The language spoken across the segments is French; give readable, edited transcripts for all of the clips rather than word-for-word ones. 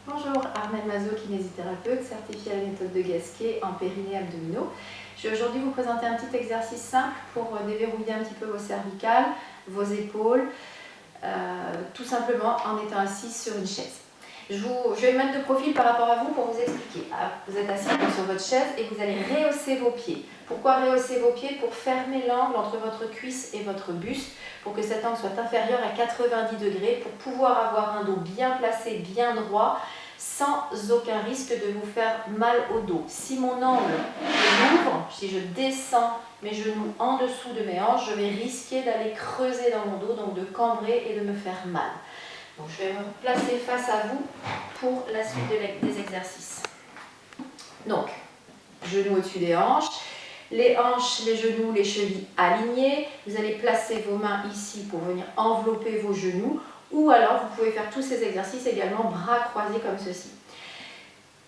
Bonjour, Armelle Mazot, kinésithérapeute, certifiée à la méthode de Gasquet en périnée abdominaux. Je vais aujourd'hui vous présenter un petit exercice simple pour déverrouiller un petit peu vos cervicales, vos épaules, tout simplement en étant assis sur une chaise. Je vais me mettre de profil par rapport à vous pour vous expliquer. Vous êtes assis sur votre chaise et vous allez rehausser vos pieds. Pourquoi rehausser vos pieds? Pour fermer l'angle entre votre cuisse et votre buste, pour que cet angle soit inférieur à 90 degrés, pour pouvoir avoir un dos bien placé, bien droit, sans aucun risque de vous faire mal au dos. Si mon angle m'ouvre, si je descends mes genoux en dessous de mes hanches, je vais risquer d'aller creuser dans mon dos, donc de cambrer et de me faire mal. Donc je vais me placer face à vous pour la suite des exercices. Donc, genoux au-dessus des hanches, les hanches, les genoux, les chevilles alignés. Vous allez placer vos mains ici pour venir envelopper vos genoux, ou alors vous pouvez faire tous ces exercices également bras croisés comme ceci.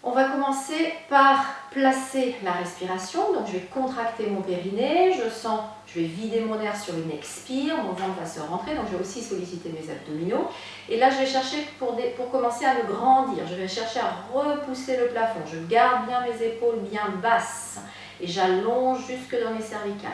On va commencer par placer la respiration, donc je vais contracter mon périnée, je vais vider mon air sur une expire, mon ventre va se rentrer, donc je vais aussi solliciter mes abdominaux. Et là je vais chercher pour commencer à me grandir, je vais chercher à repousser le plafond, je garde bien mes épaules bien basses et j'allonge jusque dans mes cervicales.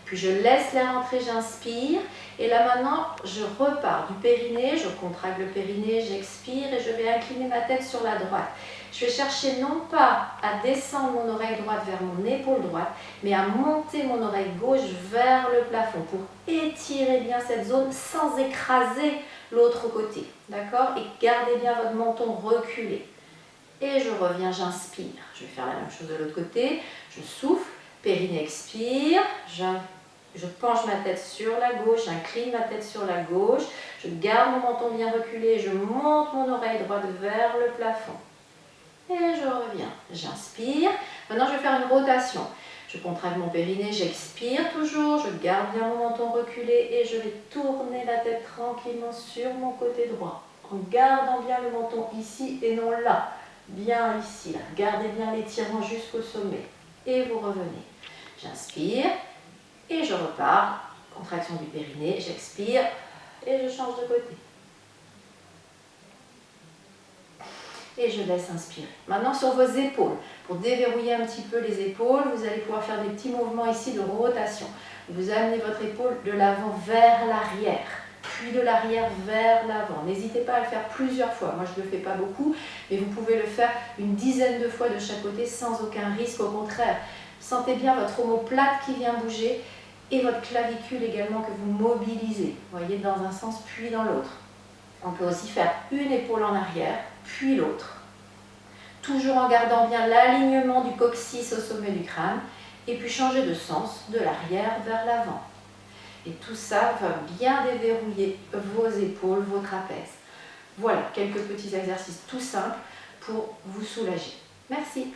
Puis je laisse l'air entrer, j'inspire. Et là maintenant, je repars du périnée, je contracte le périnée, j'expire et je vais incliner ma tête sur la droite. Je vais chercher non pas à descendre mon oreille droite vers mon épaule droite, mais à monter mon oreille gauche vers le plafond pour étirer bien cette zone sans écraser l'autre côté. D'accord? Et gardez bien votre menton reculé. Et je reviens, j'inspire. Je vais faire la même chose de l'autre côté. Je souffle, périnée expire, je penche ma tête sur la gauche, j'incline ma tête sur la gauche, je garde mon menton bien reculé, je monte mon oreille droite vers le plafond. Et je reviens, j'inspire. Maintenant, je vais faire une rotation. Je contracte mon périnée, j'expire toujours, je garde bien mon menton reculé et je vais tourner la tête tranquillement sur mon côté droit, en gardant bien le menton ici et non là, bien ici, là. Gardez bien l'étirement jusqu'au sommet. Et vous revenez. J'inspire. Et je repars, contraction du périnée, j'expire et je change de côté. Et je laisse inspirer. Maintenant sur vos épaules, pour déverrouiller un petit peu les épaules, vous allez pouvoir faire des petits mouvements ici de rotation. Vous amenez votre épaule de l'avant vers l'arrière, puis de l'arrière vers l'avant. N'hésitez pas à le faire plusieurs fois. Moi je ne le fais pas beaucoup, mais vous pouvez le faire une dizaine de fois de chaque côté sans aucun risque. Au contraire, sentez bien votre omoplate qui vient bouger et votre clavicule également que vous mobilisez, voyez, dans un sens puis dans l'autre. On peut aussi faire une épaule en arrière, puis l'autre. Toujours en gardant bien l'alignement du coccyx au sommet du crâne, et puis changer de sens, de l'arrière vers l'avant. Et tout ça va bien déverrouiller vos épaules, vos trapèzes. Voilà, quelques petits exercices tout simples pour vous soulager. Merci.